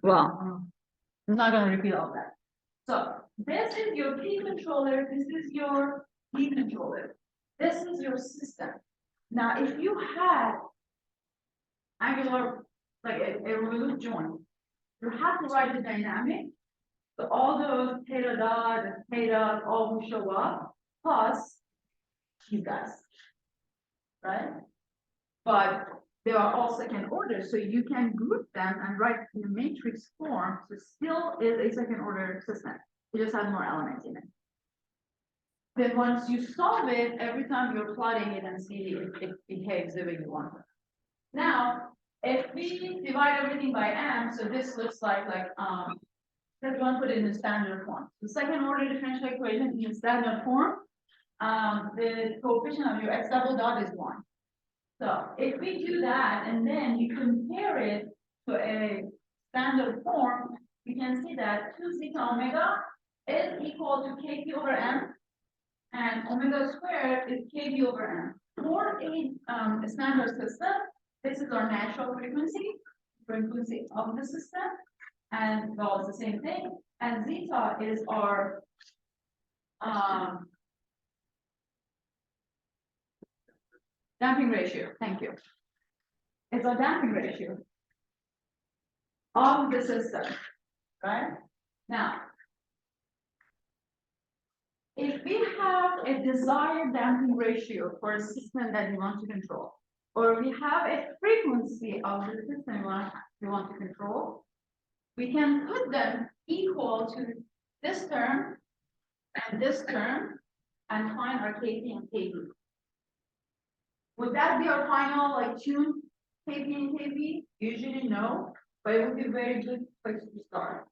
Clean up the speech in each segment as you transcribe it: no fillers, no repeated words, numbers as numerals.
Well, I'm not going to repeat all that. So this is your P controller. This is your D controller. This is your system. Now, if you had angular, like a removed joint, you have to write the dynamic. So all those theta dot and theta all will show up, plus you guys, right? But they are all second order, so you can group them and write in the matrix form. So still is a second order system. It just has more elements in it. Then once you solve it, every time you're plotting it and see if it behaves the way you want it. Now, if we divide everything by m, so this looks like let's go and put it in the standard form. The second order differential equation in standard form, the coefficient of your x double dot is 1. So if we do that and then you compare it to a standard form, you can see that 2 zeta omega is equal to kp over m, and omega squared is kb over m. For a standard system, this is our natural frequency of the system, and well, it's the same thing. And zeta is our damping ratio. Thank you. It's a damping ratio of the system, right? Now, if we have a desired damping ratio for a system that we want to control, or we have a frequency of the system we want to control, we can put them equal to this term and this term and find our Kp and Kb. Would that be our final like tune Kp and Kb? Usually no, but it would be a very good place to start.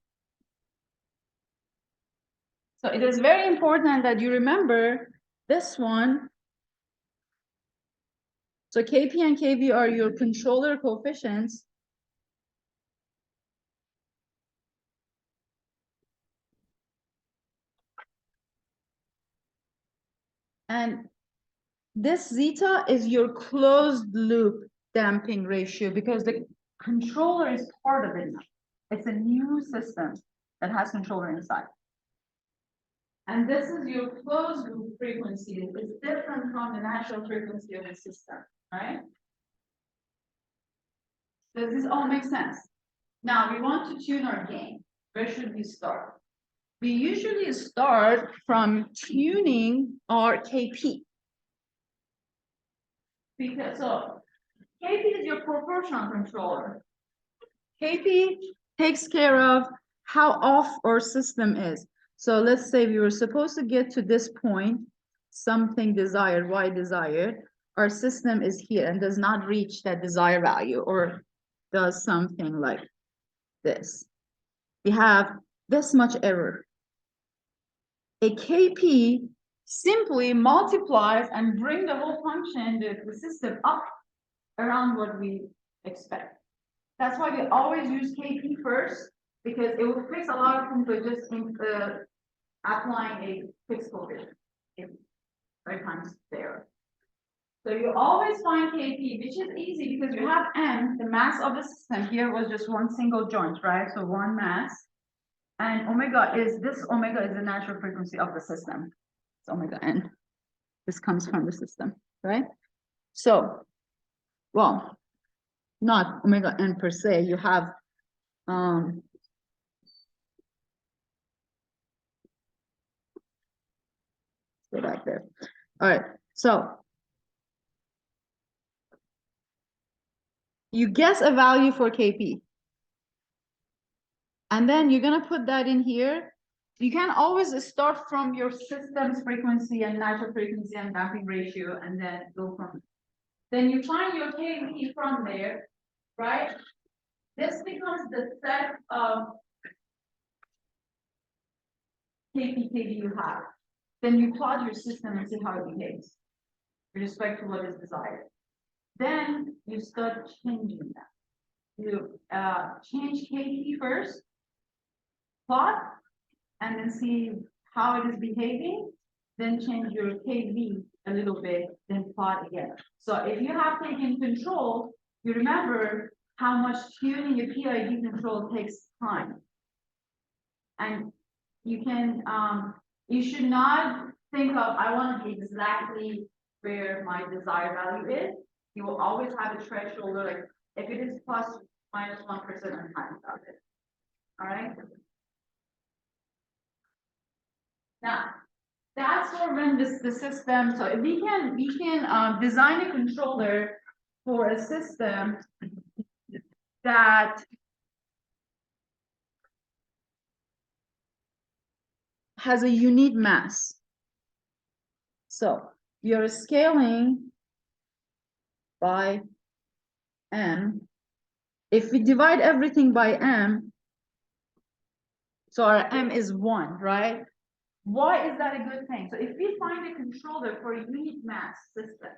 So it is very important that you remember this one. So Kp and Kb are your controller coefficients. And this zeta is your closed loop damping ratio because the controller is part of it now. It's a new system that has controller inside. And this is your closed loop frequency. It's different from the natural frequency of the system, right? Does this all make sense? Now we want to tune our gain. Where should we start? We usually start from tuning our Kp. Because so Kp is your proportional controller. Kp takes care of how off our system is. So let's say we were supposed to get to this point, something desired, y desired. Our system is here and does not reach that desired value or does something like this. We have this much error. A Kp simply multiplies and bring the whole function, the system up around what we expect. That's why we always use Kp first, because it will fix a lot of things by just applying a fixed coefficient right times there. So you always find Kp, which is easy because you have m, the mass of the system here was just one single joint, right? So one mass. And omega is the natural frequency of the system. It's omega n. This comes from the system, right? So, well, not omega n per se. You have go back there. All right. So you guess a value for Kp. And then you're going to put that in here. You can always start from your system's frequency and natural frequency and damping ratio, and then go from. Then you find your Kp from there, right? This becomes the set of Kp you have. Then you plot your system and see how it behaves with respect to what is desired. Then you start changing that. You change Kp first, plot, and then see how it is behaving, then change your Kv a little bit, then plot again. So if you have taken control, you remember how much tuning a PID control takes time. And you can, you should not think of, I want to be exactly where my desired value is. You will always have a threshold, like if it is plus minus 1%, I'm happy about it. All right. Now, that's for when the system. So we can design a controller for a system that has a unique mass. So you're scaling by m. If we divide everything by m, so our m is 1, right? Why is that a good thing? So if we find a controller for a unique mass system,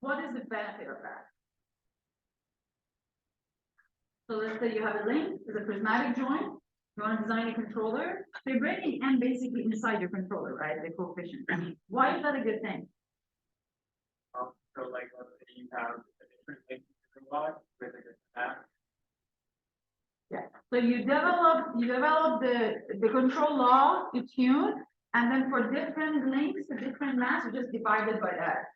what is the benefit of that? So let's say you have a link with a prismatic joint. You want to design a controller. So you're bringing m basically inside your controller, right? The coefficient. Why is that a good thing? So like let's say you have a different link robot with a different app. Yeah. So you develop the control law to tune, and then for different links to different mass, you just divide it by that.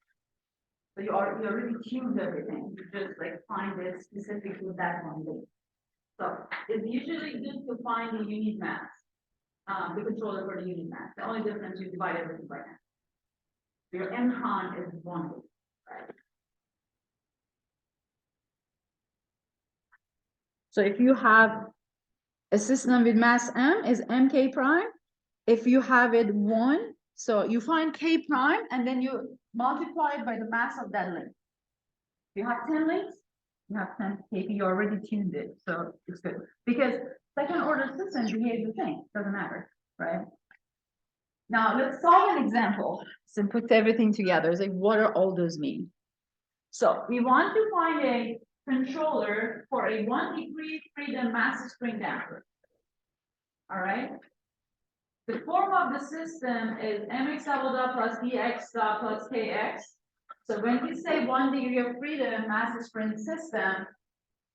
So you already tuned everything. You just like find it specific to that one link. So it's usually good to find the unique mass, the controller for the unique mass. The only difference you divide everything by that. Your m-con is 1, right? So if you have a system with mass m is mk prime. If you have it 1, so you find k prime and then you multiply it by the mass of that link. If you have 10 links, you have 10 kp, you already tuned it, so it's good. Because second order systems behave the same, doesn't matter, right? Now let's solve an example. So put everything together. It's like, what are all those mean? So we want to find a controller for a 1 degree freedom mass spring damper. All right. The form of the system is mx double dot plus dx dot plus kx. So when we say 1 degree of freedom mass spring system,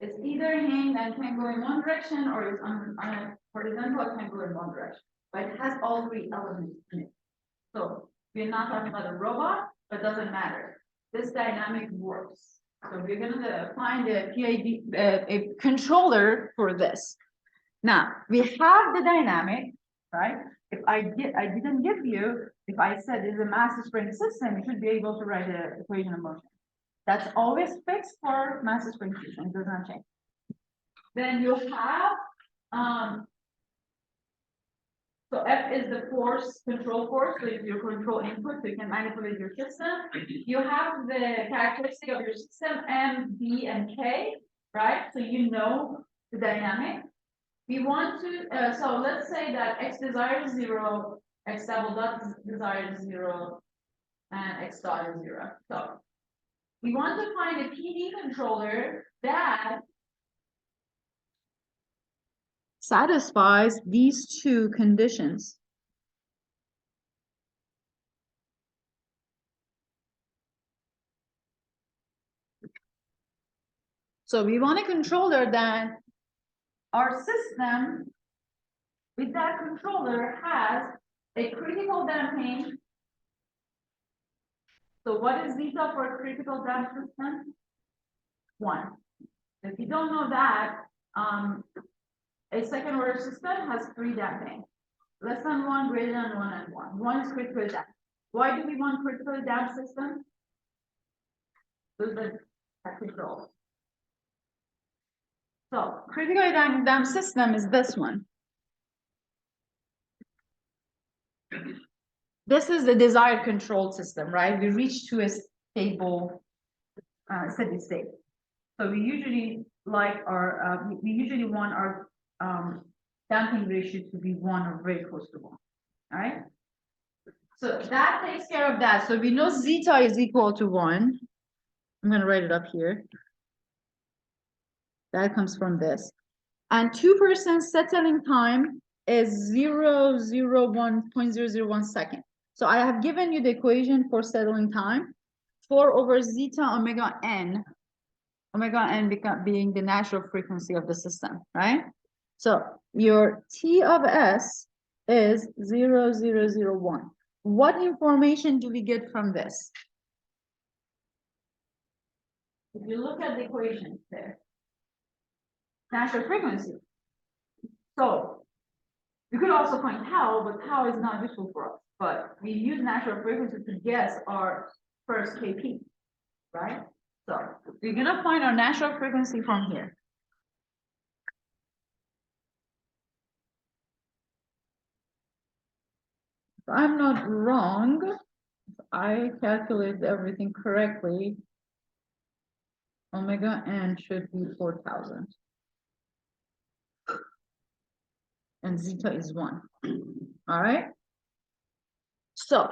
it's either hanged and can go in one direction, or it's on a horizontal and can go in one direction. But it has all 3 elements in it. So we're not talking about a robot, but it doesn't matter. This dynamic works. So we're going to find a PID, a controller for this. Now we have the dynamic, right? If I didn't give you, if I said it's a mass spring system, you should be able to write the equation of motion. That's always fixed for mass spring system, it does not change. Then you have, so F is the force, control force, so it's your control input, so you can manipulate your system. You have the characteristic of your system, M, B, and K, right? So you know the dynamic. We want to, so let's say that x desired is 0, x double dot desired is 0, and x dot is 0. So we want to find a PD controller that satisfies these 2 conditions. So we want a controller that our system with that controller has a critical damping. So what is zeta for a critical damp system? 1. If you don't know that, a second order system has 3 damping. Less than 1, greater than 1, and 1. 1 is critical damp. Why do we want critical damp system? Those are control. So critical damp system is this one. This is the desired control system, right? We reach to a stable steady state. So we usually like our, we usually want our damping ratio to be 1 or very close to 1. All right. So that takes care of that. So we know zeta is equal to 1. I'm going to write it up here. That comes from this. And 2% settling time is 0.001 second. So I have given you the equation for settling time. 4 over zeta omega n omega n being the natural frequency of the system, right? So your T of S is 0, 0, 0, 1. What information do we get from this? If you look at the equation there, natural frequency. So you could also find tau, but tau is not useful for us. But we use natural frequency to guess our first KP, right? So we're gonna find our natural frequency from here. If I'm not wrong, if I calculated everything correctly, omega n should be 4,000. And zeta is 1. All right? So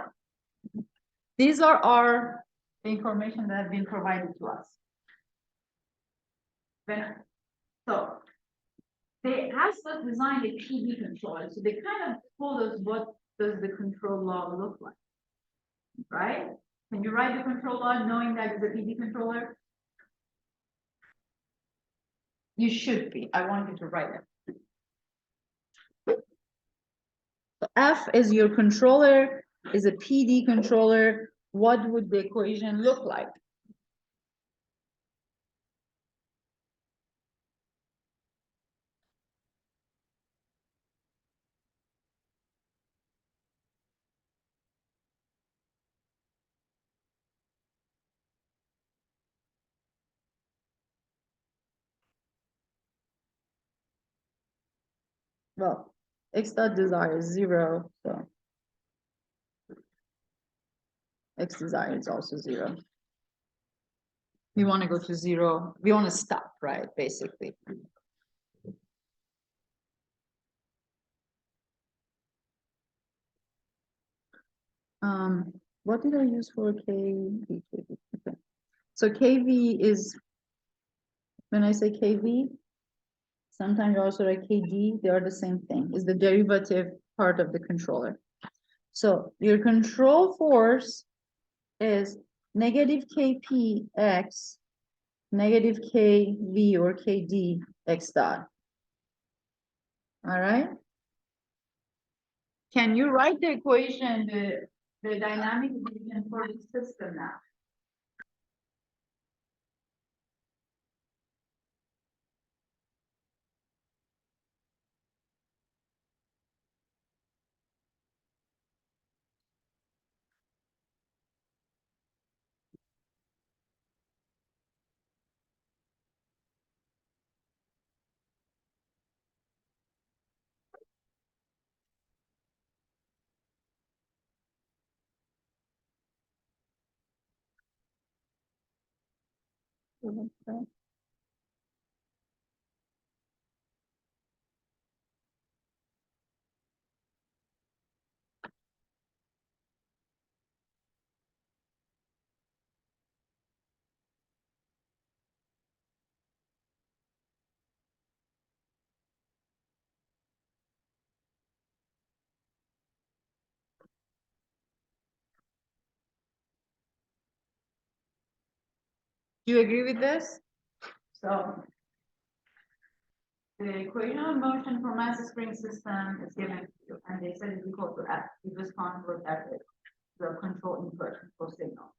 these are our information that have been provided to us. So they asked us to design a PD controller. So they kind of told us what does the control law look like, right? Can you write the control law knowing that it's a PD controller? You should be. I want you to write it. So F is your controller, is a PD controller. What would the equation look like? Well, x dot desire is 0, so x desire is also 0. We want to go to 0. We want to stop, right? Basically. What did I use for KV? Okay. So KV is, when I say KV, sometimes I also write KD, they are the same thing, is the derivative part of the controller. So your control force is negative KPX, negative KV or KD X dot. All right? Can you write the equation, the dynamic equation for the system now? Do you agree with this? So the equation of motion for mass spring system is given to you, and they said it's equal to F. You just convert F is the control input for signal.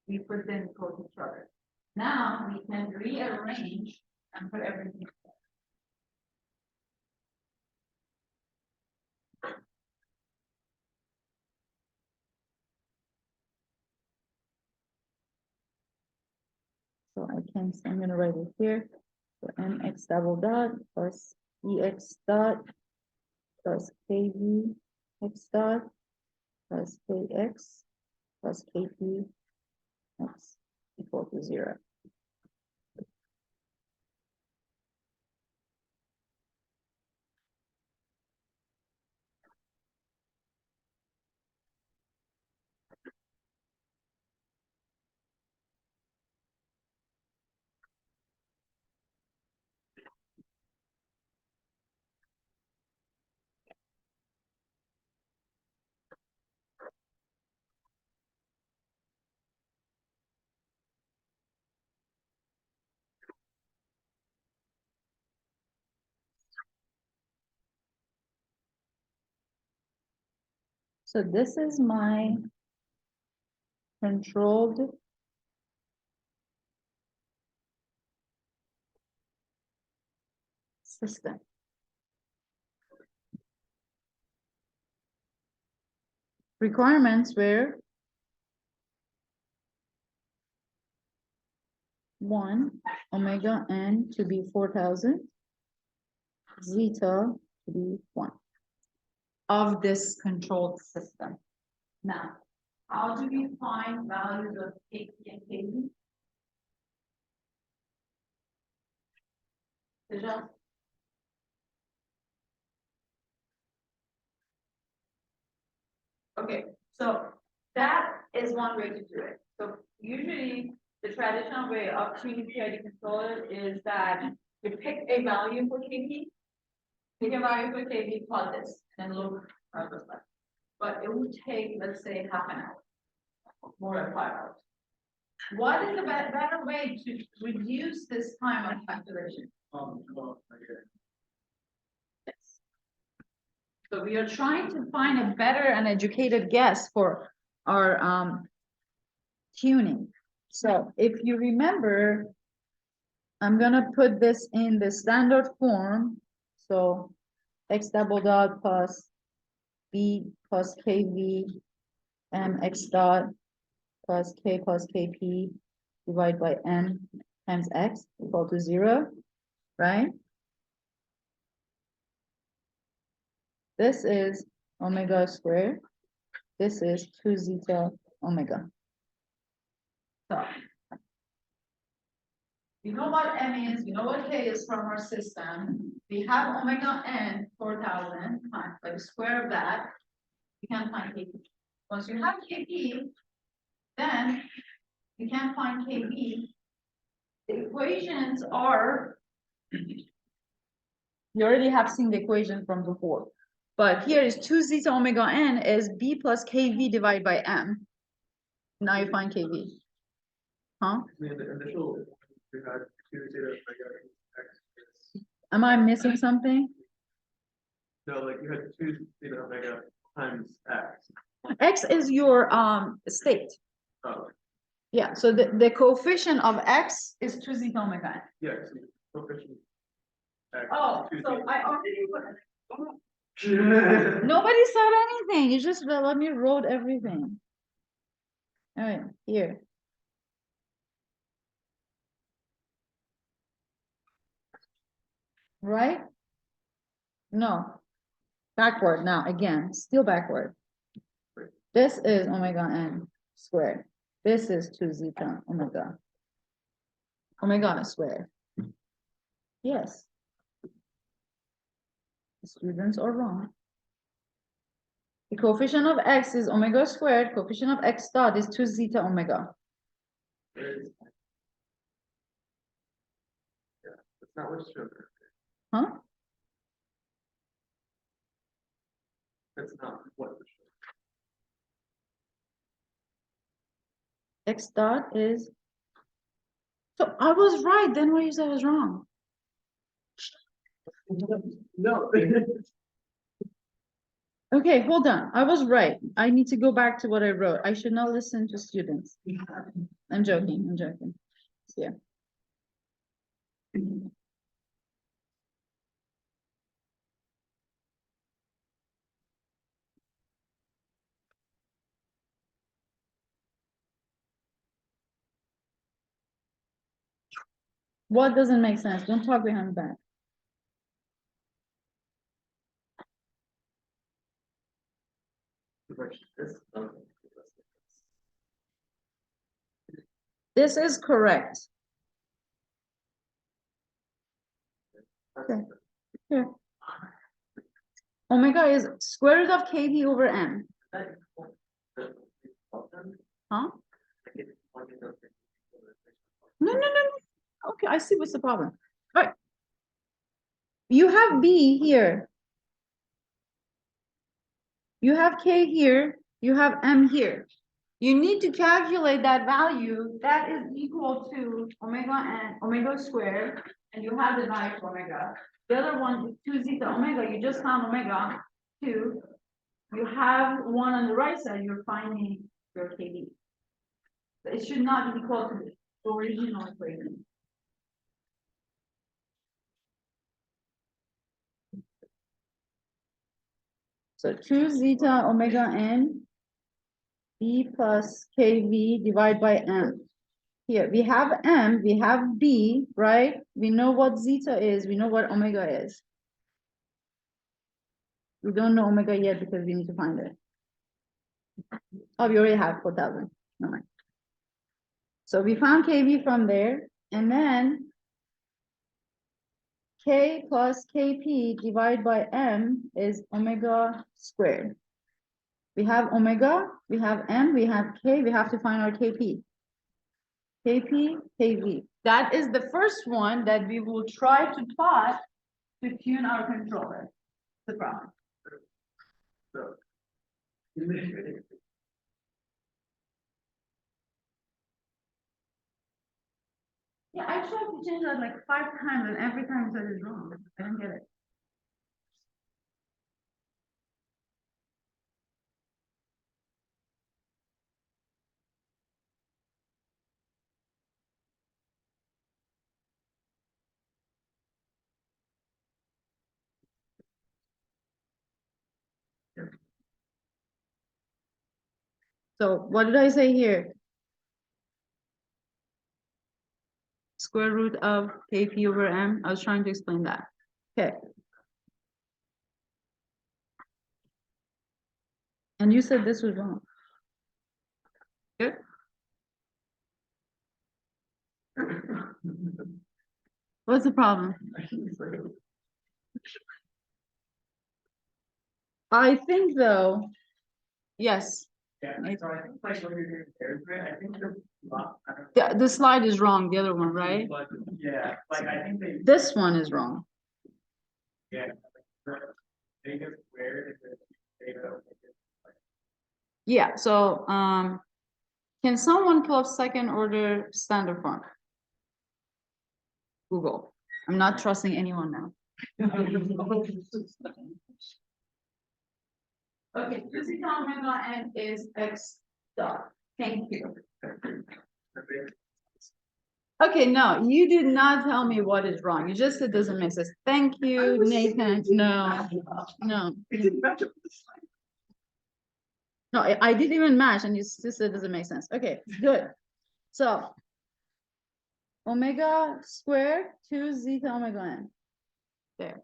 We put them equal to each other. Now we can rearrange and put everything. So I'm gonna write it here. So mx double dot plus ex dot plus kv x dot plus kx plus kp x equal to 0. So this is my controlled system. Requirements were 1 omega n to be 4,000, zeta to be 1 of this controlled system. Now, how do we find values of KP and KV? Tejas? Okay, so that is one way to do it. So usually the traditional way of treating PID controller is that you pick a value for KP, pick a value for KP, plot this, and look how it looks like. But it would take, let's say, half an hour, more than 5 hours. What is a better way to reduce this time of calculation? Yes. So we are trying to find a better and educated guess for our tuning. So if you remember, I'm gonna put this in the standard form. So x double dot plus b plus kv m x dot plus k plus kp divided by m times x equal to 0, right? This is omega squared. This is 2 zeta omega. So you know what m is, you know what k is from our system. We have omega n 4,000 times like the square of that. You can't find kp. Once you have kp, then you can't find kb. The equations are, you already have seen the equation from before. But here is 2 zeta omega n is b plus kv divided by m. Now you find kv. Huh? The initial, we had 2 zeta omega x. Am I missing something? No, like you had 2 zeta omega times x. X is your state. Oh, Yeah, so the coefficient of x is 2 zeta omega n. yeah, so coefficient x. Oh, 2 so zeta. I already nobody said anything. You just let me wrote everything. All right, here. Right? No. Backward now, again, still backward. This is omega n squared. This is 2 zeta omega. Omega squared. Yes. The students are wrong. The coefficient of x is omega squared. Coefficient of x dot is 2 zeta omega. Yeah, that's not what's shown. Huh? That's not what was shown. X dot is. So I was right. Then why you said I was wrong? No. Okay, hold on. I was right. I need to go back to what I wrote. I should not listen to students. I'm joking. I'm joking. Yeah. What doesn't make sense? Don't talk behind the back. This is correct. Okay. Here. Omega is square root of kb over m. Huh? No. Okay, I see what's the problem. All right. You have b here. You have k here. You have m here. You need to calculate that value that is equal to omega n, omega squared, and you have the value for omega. The other one is 2 zeta omega. You just found omega 2 you have one on the right side, you're finding your KV. It should not be equal to the original equation. So 2 zeta omega n b plus kv divided by m. Here, we have m, we have b, right? We know what zeta is, we know what omega is. We don't know omega yet because we need to find it. Oh, we already have 4,000. All right. So we found kv from there, and then k plus kp divided by m is omega squared. We have omega, we have m, we have k, we have to find our kp. Kp, kv. That is the first one that we will try to plot to tune our controller. The problem. So. Yeah, I tried to change that like 5 times and every time it is wrong. I don't get it. So what did I say here? Square root of kp over m. I was trying to explain that. Okay. And you said this was wrong. Good. What's the problem? I think though, yes. Yeah, so I think like when you're doing compared, I think The slide is wrong, the other one, right? But yeah, like I think they. This one is wrong. Yeah. They get squared if data. Yeah, so can someone pull up second order standard form? Google. I'm not trusting anyone now. Okay, Lucy omega n is x dot. Thank you. Okay, no, you did not tell me what is wrong. You just said it doesn't make sense. Thank you, Nathan. No, no. It didn't match up with the slide. No, I didn't even match and you still said it doesn't make sense. Okay, good. So omega squared 2 zeta omega n. There.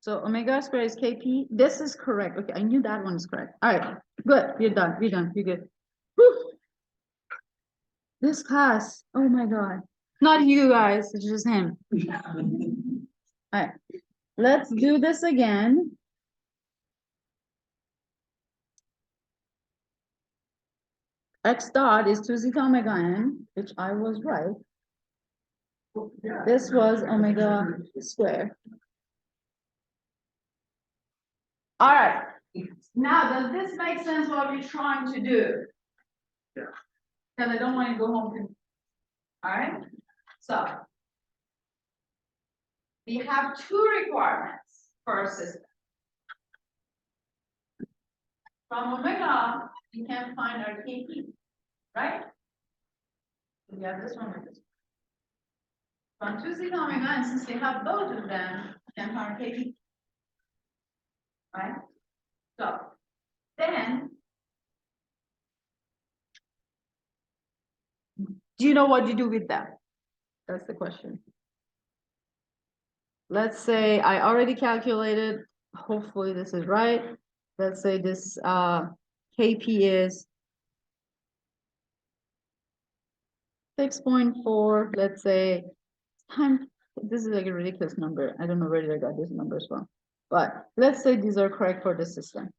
So omega squared is kp. This is correct. Okay, I knew that one is correct. All right, good. You're done. You're done. You're good. Whew. This class. Oh my God. Not you guys. It's just him. All right. Let's do this again. X dot is 2 zeta omega n, which I was right. This was omega squared. All right. Now, does this make sense what we're trying to do? Yeah. Because I don't want to go home to. All right. So we have 2 requirements for our system. From omega, we can find our kp, right? We have this one and this one. From 2 zeta omega, and since we have both of them, we can find kp. Right? So then, do you know what you do with them? That's the question. Let's say I already calculated, hopefully this is right. Let's say this kp is 6.4, let's say time. This is like a ridiculous number. I don't know where I got these numbers from, but let's say these are correct for the system.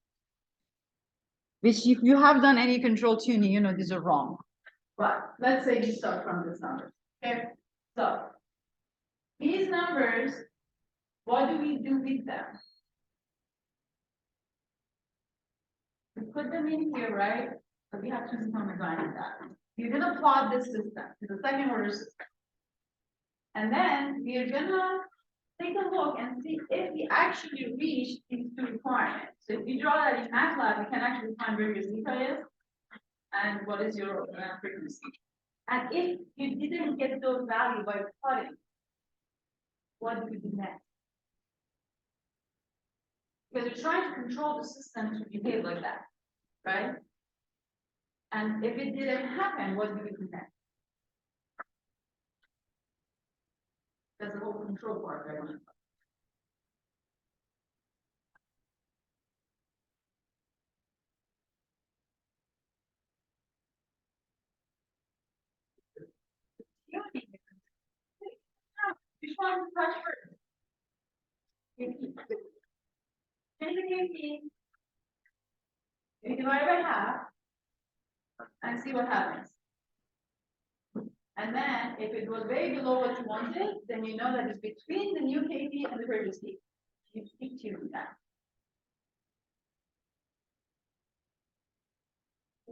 Which if you have done any control tuning, you know these are wrong. But let's say you start from this number. Okay, so these numbers, what do we do with them? We put them in here, right? But we have to determine that. You're gonna plot this system, it's a second order system. And then we're gonna take a look and see if we actually reach these two requirements. So if you draw that in MATLAB, you can actually find where your zeta is and what is your frequency. And if you didn't get those values by plotting, what do you do next? Because you're trying to control the system to behave like that, right? And if it didn't happen, what do you do next? That's the whole control part, right? Which one to touch first? Change the KP. You divide by half and see what happens. And then if it was way below what you wanted, then you know that it's between the new KP and the previous KP. You keep tuning that.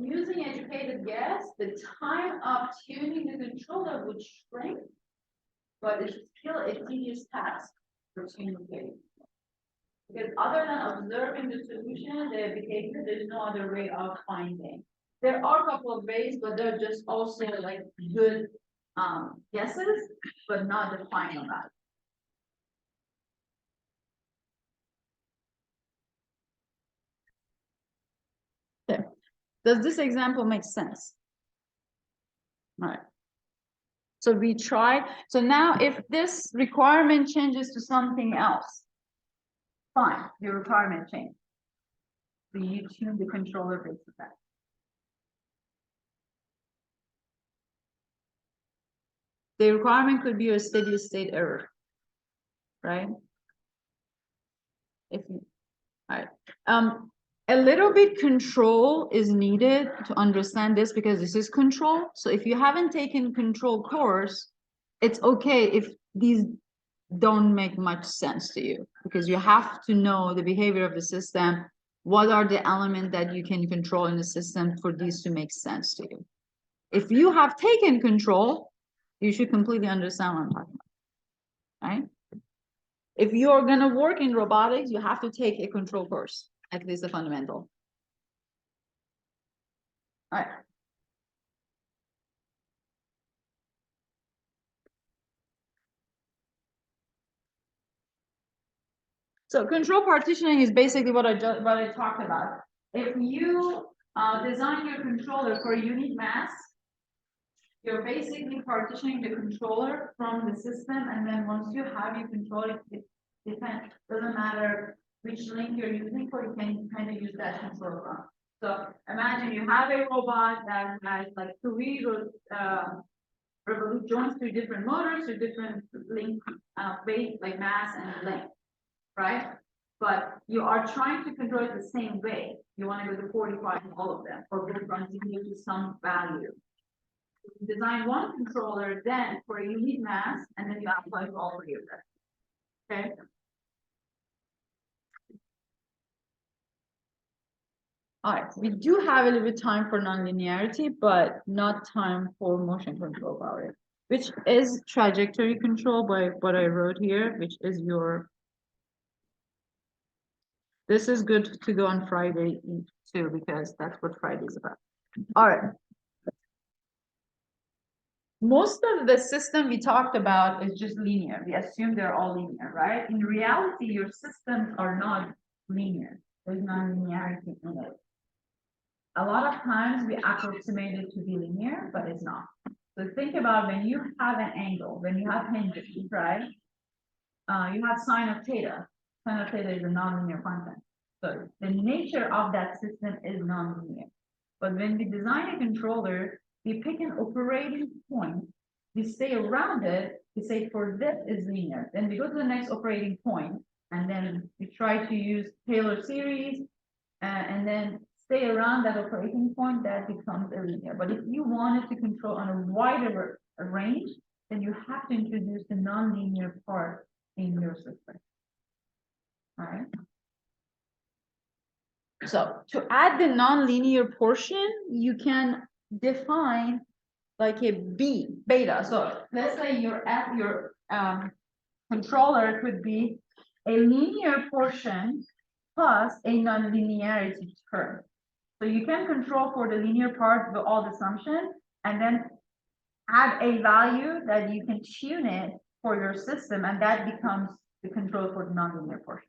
Using educated guess, the time of tuning the controller would shrink, but it's still a tedious task for tuning KP. Because other than observing the solution, the behavior, there's no other way of finding. There are a couple of ways, but they're just also like good guesses, but not the final value. There. Does this example make sense? All right. So we try. So now if this requirement changes to something else, fine, your requirement change. So you tune the controller based on that. The requirement could be a steady state error, right? If you, all right. A little bit control is needed to understand this because this is control. So if you haven't taken control course, it's okay if these don't make much sense to you because you have to know the behavior of the system. What are the elements that you can control in the system for these to make sense to you? If you have taken control, you should completely understand what I'm talking about, right? If you're gonna work in robotics, you have to take a control course, at least a fundamental. All right. So control partitioning is basically what I talked about. If you design your controller for a unique mass, you're basically partitioning the controller from the system, and then once you have your controller, it doesn't matter which link you're using for, you can kind of use that controller from. So imagine you have a robot that has like three revolute joints to different motors, to different link weight, like mass and length, right? But you are trying to control it the same way. You want to go to 45 in all of them, or go from 0 to some value. You design one controller then for a unique mass, and then you apply to all three of them. Okay. All right, we do have a little bit time for nonlinearity, but not time for motion control power, which is trajectory control by what I wrote here, which is your. This is good to go on Friday too, because that's what Friday is about. All right. Most of the system we talked about is just linear. We assume they're all linear, right? In reality, your systems are not linear. There's non-linearity in it. A lot of times we approximate it to be linear, but it's not. So think about when you have an angle, when you have hinges, right? You have sine of theta. Sine of theta is a nonlinear function. So the nature of that system is nonlinear. But when we design a controller, we pick an operating point, we stay around it, we say for this is linear. Then we go to the next operating point, and then we try to use Taylor series, and then stay around that operating point, that becomes a linear. But if you wanted to control on a wider range, then you have to introduce the nonlinear part in your system. All right. So to add the nonlinear portion, you can define like a beta. So let's say you're at your controller could be a linear portion plus a nonlinearity term. So you can control for the linear part with all the assumption and then add a value that you can tune it for your system, and that becomes the control for the nonlinear portion.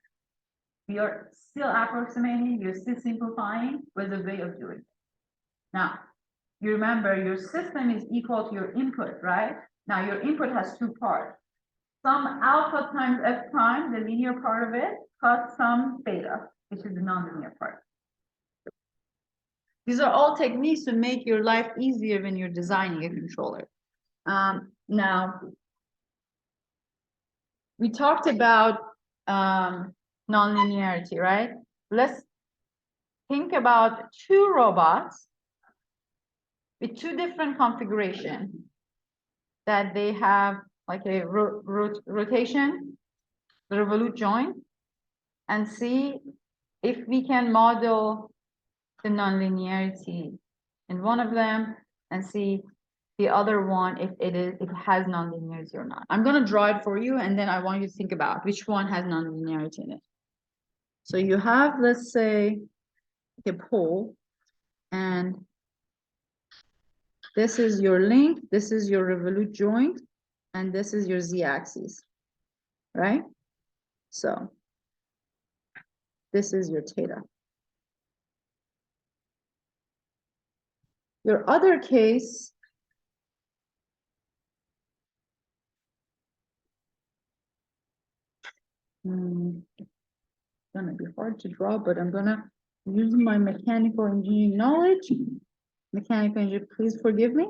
We are still approximating, you're still simplifying with a way of doing it. Now, you remember your system is equal to your input, right? Now your input has two parts. Some alpha times f prime, the linear part of it, plus some beta, which is the nonlinear part. These are all techniques to make your life easier when you're designing a controller. Now, we talked about nonlinearity, right? Let's think about two robots with two different configurations that they have like a rotation, revolute joint, and see if we can model the nonlinearity in one of them and see the other one if it has nonlinearity or not. I'm going to draw it for you, and then I want you to think about which one has nonlinearity in it. So you have, let's say, a pole, and this is your link, this is your revolute joint, and this is your z-axis, right? So this is your theta. Your other case, gonna be hard to draw, but I'm gonna use my mechanical engineering knowledge. Mechanical engineer, please forgive me.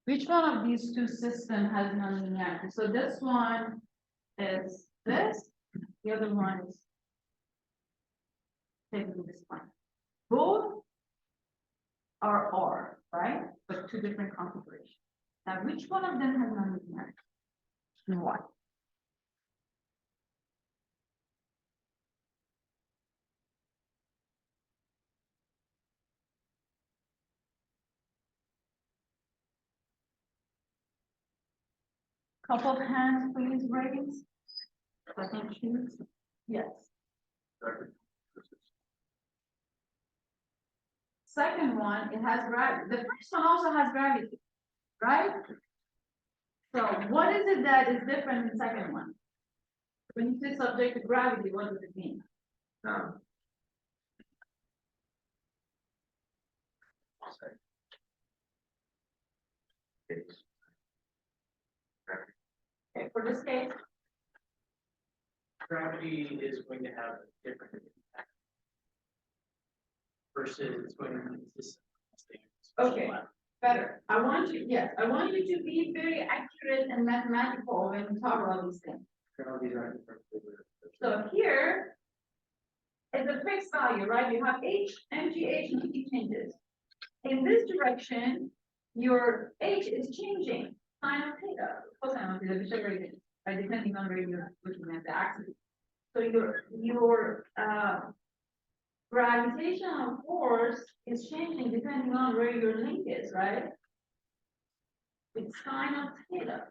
Which one of these two systems has nonlinearity? So this one is this, the other one is taking this one. Both are R, right? But two different configurations. Now, which one of them has nonlinearity? And why? Couple of hands, please raise. So I can choose. Yes. Second one, it has gravity. The first one also has gravity, right? So what is it that is different in the second one? When you say subject to gravity, what does it mean? Okay, for this case, Gravity is going to have a different impact versus when the system stays. okay, better. I want you to be very accurate and mathematical when you talk about these things. So here is a fixed value, right? You have H, MG, HG changes. In this direction, your H is changing, sine of theta, cosine of theta, whichever it is, right? Depending on where you're looking at the axis. So your gravitational force is changing depending on where your link is, right? It's sine of theta.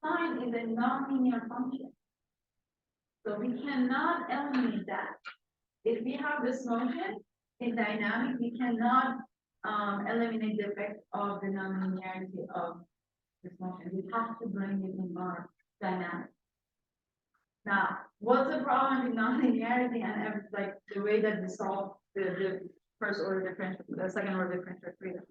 Sine is a nonlinear function. So we cannot eliminate that. If we have this motion in dynamics, we cannot eliminate the effect of the nonlinearity of this motion. We have to bring it in our dynamics. Now, what's the problem with nonlinearity and like the way that we solve the first order differential, the second order differential equation?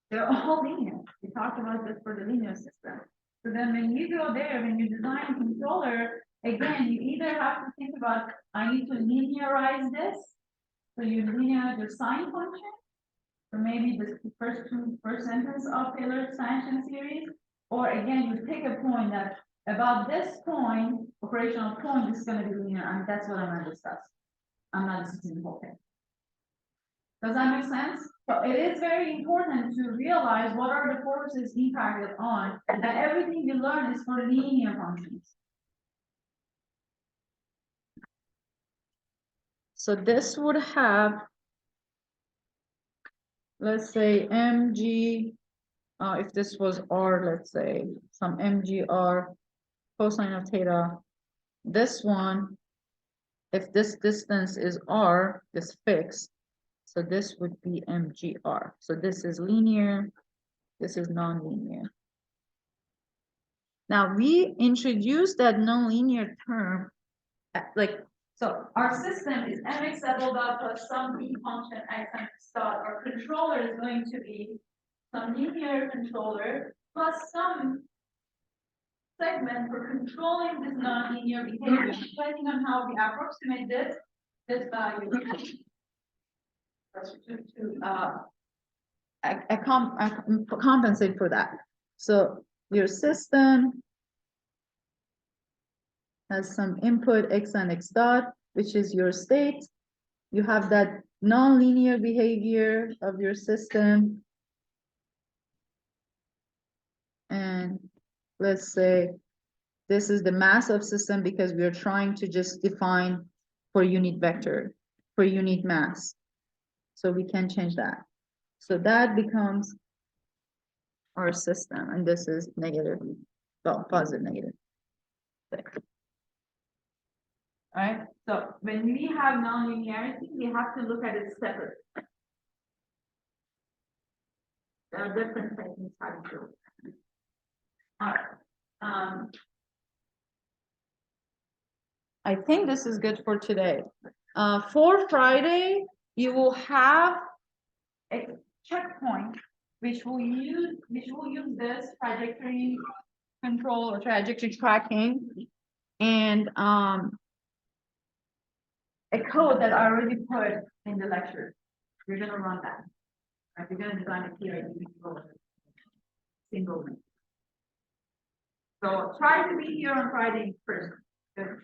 They're all linear. We talked about this for the linear system. So then when you go there, when you design a controller, again, you either have to think about, I need to linearize this. So you linearize your sine function, or maybe the first sentence of Taylor's expansion series, or again, you pick a point that about this point, operational point, is going to be linear, and that's what I'm going to discuss. I'm not discussing the whole thing. Does that make sense? So it is very important to realize what are the forces impacted on, and that everything you learn is for linear functions. So this would have, let's say, mg, if this was r, let's say, some mgr cosine of theta. This one, if this distance is r, this fixed, so this would be mgr. So this is linear, this is nonlinear. Now we introduced that nonlinear term, like, so our system is mx double dot plus some b function xmx dot. Our controller is going to be some linear controller plus some segment for controlling this nonlinear behavior, depending on how we approximate this value. To compensate for that. So your system has some input x and x dot, which is your state. You have that nonlinear behavior of your system. And let's say this is the mass of system because we are trying to just define for unit vector, for unit mass. So we can change that. So that becomes our system, and this is negative, well, positive, negative. All right, so when we have nonlinearity, we have to look at it separate. There are different techniques how to do it. All right. I think this is good for today. For Friday, you will have a checkpoint which will use this trajectory control or trajectory tracking, and a code that I already put in the lecture. You're gonna run that. Right? You're gonna design a PID single link. So try to be here on Friday first. Good.